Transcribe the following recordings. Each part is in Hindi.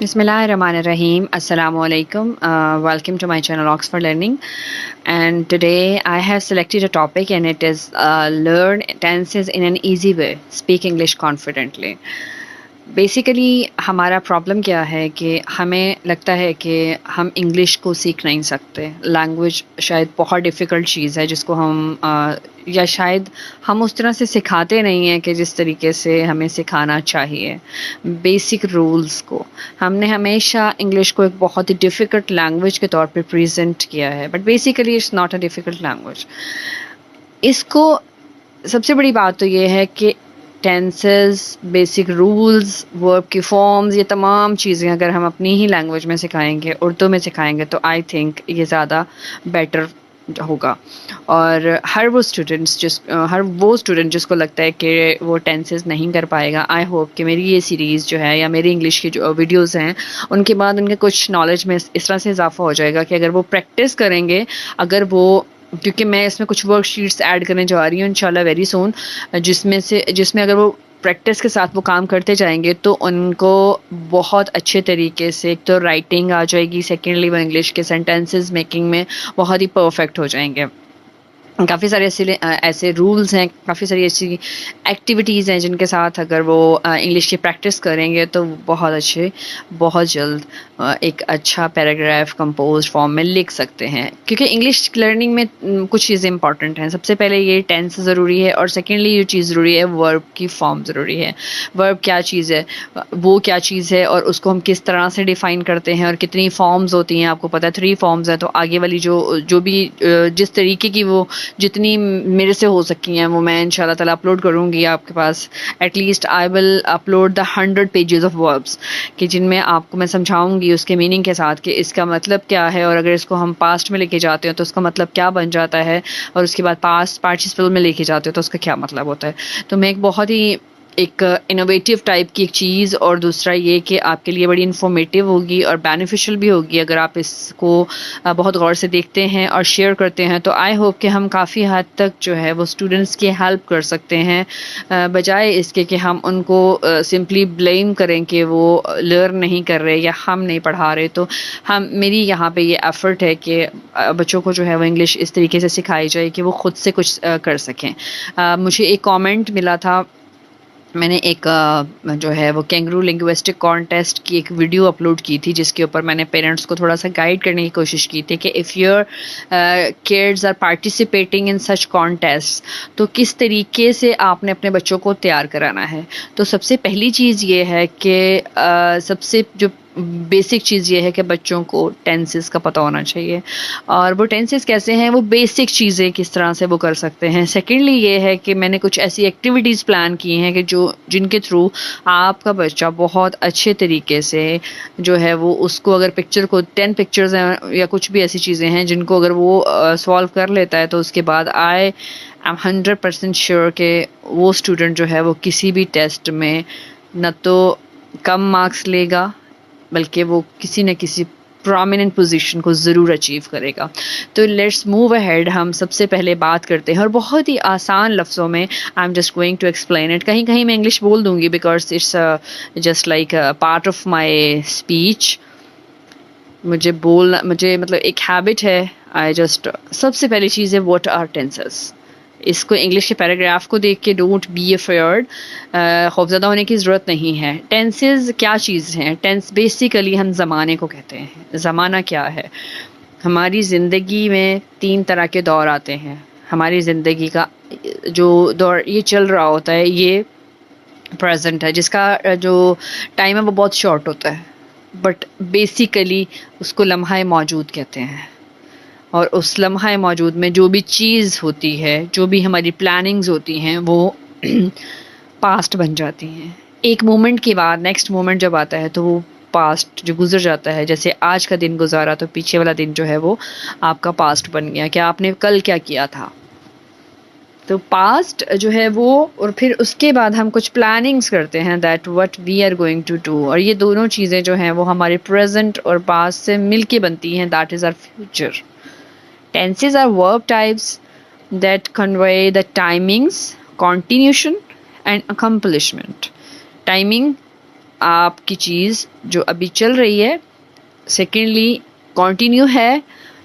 Bismillahirrahmanirrahim. Assalamu alaikum. Welcome to my channel Oxford Learning. And today I have selected a topic and it is learn tenses in an easy way. Speak English confidently. Basically हमारा प्रॉब्लम क्या है कि हमें लगता है कि हम इंग्लिश को सीख नहीं सकते। लैंग्वेज शायद बहुत डिफ़िकल्ट चीज़ है जिसको हम या शायद हम उस तरह से सिखाते नहीं हैं कि जिस तरीके से हमें सिखाना चाहिए। बेसिक रूल्स को हमने हमेशा इंग्लिश को एक बहुत ही डिफ़िकल्ट लैंग्वेज के तौर पे प्रेजेंट किया है, but basically it's not a difficult language. इसको सबसे बड़ी बात तो ये है कि टेंसेस, बेसिक रूल्स, वर्ब की फॉर्म्स, ये तमाम चीज़ें अगर हम अपनी ही लैंग्वेज में सिखाएंगे, उर्दू में सिखाएंगे, तो आई थिंक ये ज़्यादा बेटर होगा। और हर वो स्टूडेंट जिसको लगता है कि वो टेंसेस नहीं कर पाएगा, आई होप कि मेरी ये सीरीज़ जो है या मेरी इंग्लिश की जो वीडियोस हैं, उनके बाद उनके कुछ नॉलेज में इस तरह से इजाफा हो जाएगा कि अगर वो प्रैक्टिस करेंगे, अगर वो क्योंकि मैं इसमें कुछ वर्कशीट्स ऐड करने जा रही हूँ इंशाल्लाह वेरी सून, जिसमें अगर वो प्रैक्टिस के साथ वो काम करते जाएंगे तो उनको बहुत अच्छे तरीके से एक तो राइटिंग आ जाएगी, सेकेंडली वो इंग्लिश के सेंटेंसेस मेकिंग में बहुत ही परफेक्ट हो जाएंगे। काफ़ी सारे ऐसे रूल्स हैं, काफ़ी सारी ऐसी एक्टिविटीज़ हैं जिनके साथ अगर वो इंग्लिश की प्रैक्टिस करेंगे तो बहुत जल्द एक अच्छा पैराग्राफ कंपोज फॉर्म में लिख सकते हैं। क्योंकि इंग्लिश लर्निंग में कुछ चीज़ें इंपॉर्टेंट हैं। सबसे पहले ये टेंस ज़रूरी है और सेकेंडली ये चीज़ ज़रूरी है, वर्ब की फॉर्म ज़रूरी है। वर्ब क्या चीज़ है, वो क्या चीज़ है और उसको हम किस तरह से डिफ़ाइन करते हैं और कितनी फॉर्म्स होती हैं। आपको पता है 3 फॉर्म्स हैं, तो आगे वाली जो भी जिस तरीके की वो जितनी मेरे से हो सकी हैं वो मैं इंशाल्लाह ताला अपलोड करूँगी आपके पास। At least I will upload the 100 pages of verbs कि जिनमें आपको मैं समझाऊंगी उसके मीनिंग के साथ कि इसका मतलब क्या है, और अगर इसको हम पास्ट में लेके जाते हो तो उसका मतलब क्या बन जाता है, और उसके बाद पास्ट पार्टिसिपल में लेके जाते हो तो उसका क्या मतलब होता है। तो मैं एक इनोवेटिव टाइप की एक चीज़, और दूसरा ये कि आपके लिए बड़ी इन्फॉर्मेटिव होगी और बेनिफिशियल भी होगी अगर आप इसको बहुत गौर से देखते हैं और शेयर करते हैं। तो आई होप कि हम काफ़ी हद तक जो है वो स्टूडेंट्स की हेल्प कर सकते हैं, बजाय इसके कि हम उनको सिंपली ब्लेम करें कि वो लर्न नहीं कर रहे या हम नहीं पढ़ा रहे। तो मेरी यहाँ पे ये एफ़र्ट है कि बच्चों को जो है वो इंग्लिश इस तरीके से सिखाई जाए कि वो खुद से कुछ कर सकें। मुझे एक कमेंट मिला था, मैंने एक जो है वो कैंगरू लिंग्विस्टिक कॉन्टेस्ट की एक वीडियो अपलोड की थी जिसके ऊपर मैंने पेरेंट्स को थोड़ा सा गाइड करने की कोशिश की थी कि if your kids are participating in such contest तो किस तरीके से आपने अपने बच्चों को तैयार कराना है। तो सबसे पहली चीज़ ये है कि सबसे जो बेसिक चीज़ ये है कि बच्चों को टेंसेस का पता होना चाहिए, और वो टेंसेस कैसे हैं, वो बेसिक चीज़ें किस तरह से वो कर सकते हैं। सेकेंडली ये है कि मैंने कुछ ऐसी एक्टिविटीज़ प्लान की हैं कि जिनके थ्रू आपका बच्चा बहुत अच्छे तरीके से जो है वो उसको अगर पिक्चर को 10 पिक्चर्स हैं या कुछ भी ऐसी चीज़ें हैं जिनको अगर वो सॉल्व कर लेता है तो उसके बाद आई एम 100% श्योर कि वो स्टूडेंट जो है वो किसी भी टेस्ट में न तो कम मार्क्स लेगा बल्कि वो किसी न किसी प्रोमिनेंट पोजीशन को ज़रूर अचीव करेगा। तो लेट्स मूव अहेड। हम सबसे पहले बात करते हैं और बहुत ही आसान लफ्ज़ों में I am just going to explain it. कहीं कहीं मैं इंग्लिश बोल दूंगी because it's just like part of my speech. मुझे मतलब एक हैबिट है। सबसे पहली चीज़ है व्हाट आर टेंसेस। इसको इंग्लिश के पैराग्राफ को देख के डोंट बी अफेयर्ड, खौफज़दा होने की ज़रूरत नहीं है। टेंसेस क्या चीज़ हैं? टेंस बेसिकली हम ज़माने को कहते हैं। ज़माना क्या है? हमारी ज़िंदगी में 3 तरह के दौर आते हैं। हमारी ज़िंदगी का जो दौर ये चल रहा होता है ये प्रेजेंट है, जिसका जो टाइम है वो बहुत शॉर्ट होता है, बट बेसिकली उसको लम्हा मौजूद कहते हैं। और उस लम्हा मौजूद में जो भी चीज़ होती है, जो भी हमारी प्लानिंग्स होती हैं, वो पास्ट बन जाती हैं। एक मोमेंट के बाद नेक्स्ट मोमेंट जब आता है तो वो पास्ट जो गुजर जाता है, जैसे आज का दिन गुजारा तो पीछे वाला दिन जो है वो आपका पास्ट बन गया। क्या आपने कल क्या किया था? तो पास्ट जो है वो, और फिर उसके बाद हम कुछ प्लानिंग्स करते हैं that what we are going to do, और ये दोनों चीज़ें जो हैं वो हमारे प्रेजेंट और पास्ट से मिलके बनती हैं, that is our future. Tenses are verb types that convey the timings, continuation, and accomplishment. Timing आपकी चीज़ जो अभी चल रही है, सेकेंडली कंटिन्यू है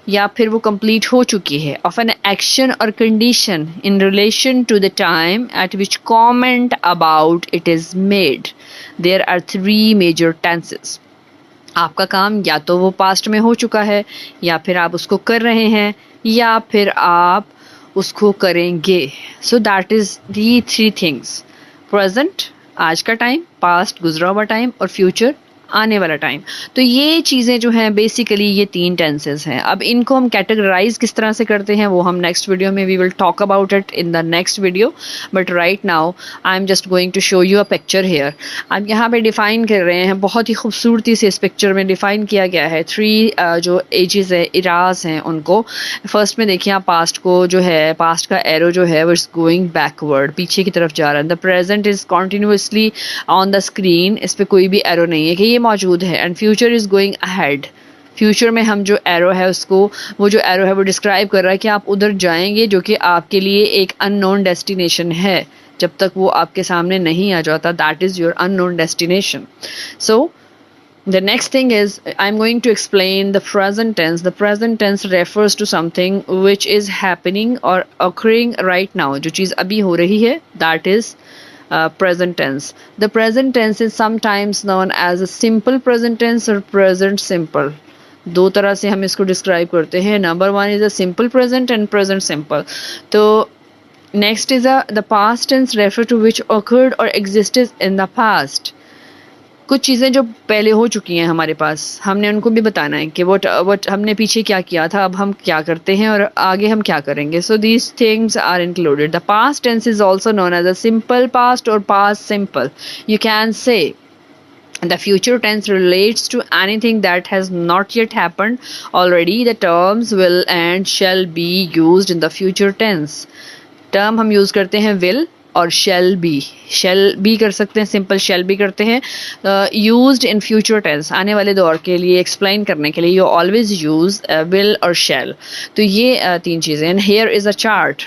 या फिर वो कंप्लीट हो चुकी है, of an action or condition in relation to the time at which comment about it is made. There are 3 major tenses. आपका काम या तो वो पास्ट में हो चुका है, या फिर आप उसको कर रहे हैं, या फिर आप उसको करेंगे। So that is the 3 things: present आज का टाइम, पास्ट गुजरा हुआ टाइम, और फ्यूचर आने वाला टाइम। तो ये चीज़ें जो हैं बेसिकली ये 3 टेंसेस हैं। अब इनको हम कैटेगराइज किस तरह से करते हैं वो हम नेक्स्ट वीडियो में we will talk about it in the next video, but right now I am just going to show you a picture here. अब यहाँ पे डिफाइन कर रहे हैं, बहुत ही खूबसूरती से इस पिक्चर में डिफाइन किया गया है 3 जो एजेस है, इराज हैं उनको। फर्स्ट में देखिए आप पास्ट को जो है, पास्ट का एरो जो है वो इज गोइंग बैकवर्ड, पीछे की तरफ जा रहा है। The present is continuously on the screen, इस पर कोई भी एरो नहीं है कि मौजूद है। And future is going ahead, future में हम जो एरो है उसको, वो जो एरो है वो डिस्क्राइब कर रहा है कि आप उधर जाएंगे, जो कि आपके लिए एक अननोन डेस्टिनेशन है। जब तक वो आपके सामने नहीं आ जाता, that is your unknown destination. So the next thing is I'm going to explain the present tense. The present tense refers to something which is happening or occurring right now, जो चीज़ अभी हो रही है, that is present tense. The present tense is sometimes known as a simple present tense or present simple. 2 तरह से हम इसको डिस्क्राइब करते हैं। Number 1 is a simple present and present simple. तो next is the past tense refer to which occurred or existed in the past. कुछ चीज़ें जो पहले हो चुकी हैं हमारे पास, हमने उनको भी बताना है कि what हमने पीछे क्या किया था, अब हम क्या करते हैं और आगे हम क्या करेंगे। So these things are included. The past tense is also known as a simple past or past simple. You can say the future tense relates to anything that has not yet happened already. The terms will and shall be used in the future tense. Term हम use करते हैं will और shall be कर सकते हैं, सिंपल shall be करते हैं। यूज्ड इन फ्यूचर टेंस, आने वाले दौर के लिए एक्सप्लेन करने के लिए यू ऑलवेज यूज will और shall। तो ये 3 चीज़ें। And here is a chart,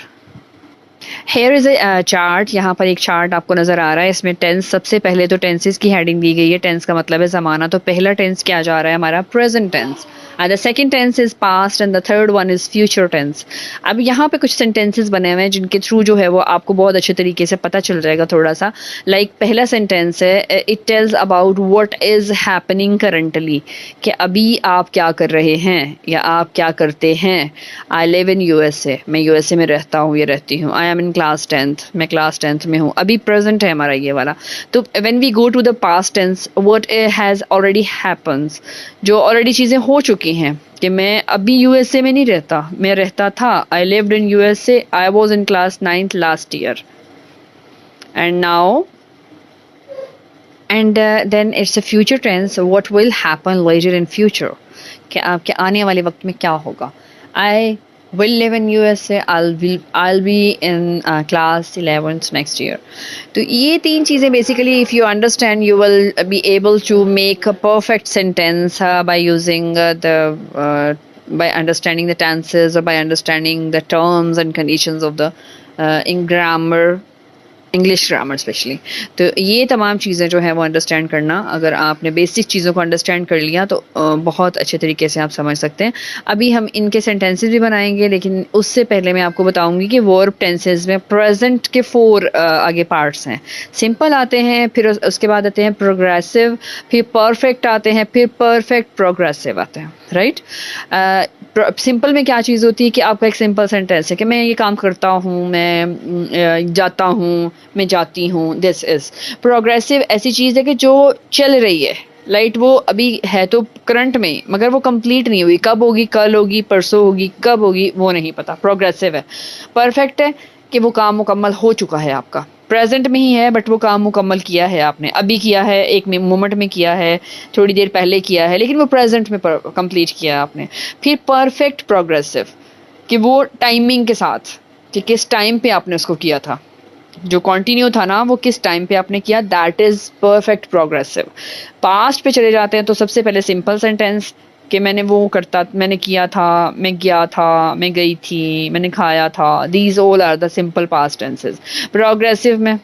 here is a chart. यहाँ पर एक चार्ट आपको नजर आ रहा है, इसमें टेंस, सबसे पहले तो टेंसेस की हेडिंग दी गई है। टेंस का मतलब है जमाना, तो पहला टेंस क्या जा रहा है हमारा, present tense. The second tense is past and the third one is future tense. अब यहाँ पे कुछ सेंटेंसेस बने हुए हैं जिनके थ्रू जो है वो आपको बहुत अच्छे तरीके से पता चल जाएगा थोड़ा सा। लाइक पहला सेंटेंस है, it tells about what is happening currently, कि अभी आप क्या कर रहे हैं या आप क्या करते हैं। आई लिव इन यूएसए, मैं यूएसए में रहता हूँ या रहती हूँ। I am in class 10th, मैं क्लास 10th में हूँ। अभी प्रेजेंट है हमारा ये वाला। तो when we go to the past tense, what has already happens, जो ऑलरेडी चीज़ें हो चुकी हैं, कि मैं अभी यूएसए में नहीं रहता, मैं रहता था। I lived in USA, I was in class 9th last year, and now and then it's a future tense, what will happen later in future, कि आपके आने वाले वक्त में क्या होगा। आई will live in USA, I'll be in class 11th next year. तो ये 3 चीज़ें basically if you understand you will be able to make a perfect sentence by using by understanding the tenses or by understanding the terms and conditions of the in grammar, English grammar specially. तो ये तमाम चीज़ें जो है वो अंडरस्टैंड करना, अगर आपने बेसिक चीज़ों को अंडरस्टैंड कर लिया तो बहुत अच्छे तरीके से आप समझ सकते हैं। अभी हम इनके सेंटेंसेस भी बनाएंगे, लेकिन उससे पहले मैं आपको बताऊंगी कि वर्ब टेंसेस में प्रेजेंट के 4 आगे पार्ट्स हैं। सिंपल आते हैं, फिर उसके बाद आते हैं प्रोग्रेसिव, फिर परफेक्ट आते हैं, फिर परफेक्ट प्रोग्रेसिव आते हैं, राइट। सिंपल में क्या चीज़ होती है कि आपका एक सिंपल सेंटेंस है कि मैं ये काम करता हूँ, मैं जाता हूँ, मैं जाती हूँ। दिस इज प्रोग्रेसिव, ऐसी चीज़ है कि जो चल रही है, लाइट वो अभी है तो करंट में, मगर वो कंप्लीट नहीं हुई, कब होगी, कल होगी, परसों होगी, कब होगी वो नहीं पता, प्रोग्रेसिव है। परफेक्ट है कि वो काम मुकम्मल हो चुका है, आपका प्रेजेंट में ही है बट वो काम मुकम्मल किया है आपने, अभी किया है, एक मोमेंट में किया है, थोड़ी देर पहले किया है, लेकिन वो प्रेजेंट में कंप्लीट किया है आपने। फिर परफेक्ट प्रोग्रेसिव, कि वो टाइमिंग के साथ, कि किस टाइम पे आपने उसको किया था, जो कंटिन्यू था ना वो किस टाइम पे आपने किया, that is perfect progressive. Past पे चले जाते हैं तो सबसे पहले सिंपल सेंटेंस, कि मैंने वो करता, मैंने किया था, मैं गया था, मैं गई थी, मैंने खाया था। These all are the simple past tenses. Progressive में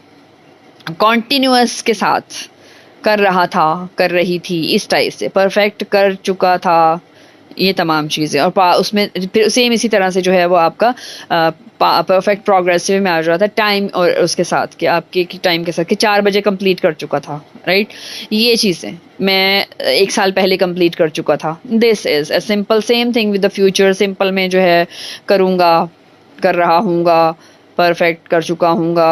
कॉन्टिन्यूअस के साथ, कर रहा था, कर रही थी, इस टाइप से परफेक्ट कर चुका था, ये तमाम चीज़ें। और उसमें फिर सेम इसी तरह से जो है वो आपका परफेक्ट प्रोग्रेसिव में आ जाता है टाइम और उसके साथ कि आपके टाइम के साथ कि 4 बजे कंप्लीट कर चुका था, राइट। ये चीज़ें मैं 1 साल पहले कंप्लीट कर चुका था। This is a simple same thing with the future. Simple में जो है करूँगा, कर रहा हूँगा, परफेक्ट कर चुका हूँगा,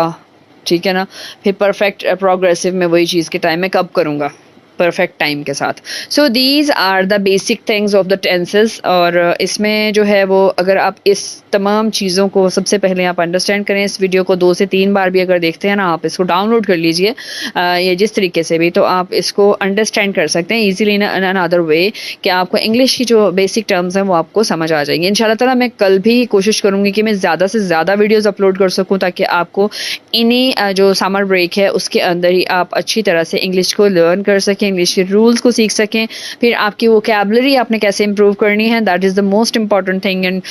ठीक है ना। फिर परफेक्ट प्रोग्रेसिव में वही चीज़ के टाइम में कब करूँगा, परफेक्ट टाइम के साथ। So these are the basic things of the tenses. और इसमें जो है वो अगर आप इस तमाम चीज़ों को सबसे पहले आप अंडरस्टैंड करें, इस वीडियो को 2 से 3 बार भी अगर देखते हैं ना, आप इसको डाउनलोड कर लीजिए या जिस तरीके से भी, तो आप इसको अंडरस्टैंड कर सकते हैं ईजिली इन अनदर वे कि आपको इंग्लिश की जो बेसिक टर्म्स हैं वो आपको समझ आ जाएंगे। इंशाल्लाह ताला मैं कल भी कोशिश करूँगी कि मैं ज़्यादा से ज़्यादा वीडियोज़ अपलोड कर सकूँ ताकि आपको इन्हीं जो समर ब्रेक है उसके अंदर ही आप अच्छी तरह से इंग्लिश को लर्न कर सकें, इंग्लिश के रूल्स को सीख सकें। फिर आपकी वोकैबुलरी आपने कैसे इंप्रूव करनी है, that is the most important thing, and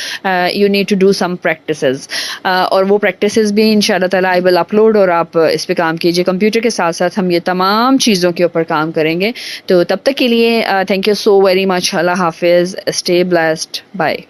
you need to do some practices. और वो प्रैक्टिसेस भी इंशाल्लाह ताला आई विल अपलोड, और आप इस पे काम कीजिए। कंप्यूटर के साथ साथ हम ये तमाम चीज़ों के ऊपर काम करेंगे। तो तब तक के लिए thank you so very much. अल्लाह हाफिज़, स्टे ब्लेस्ड, बाय।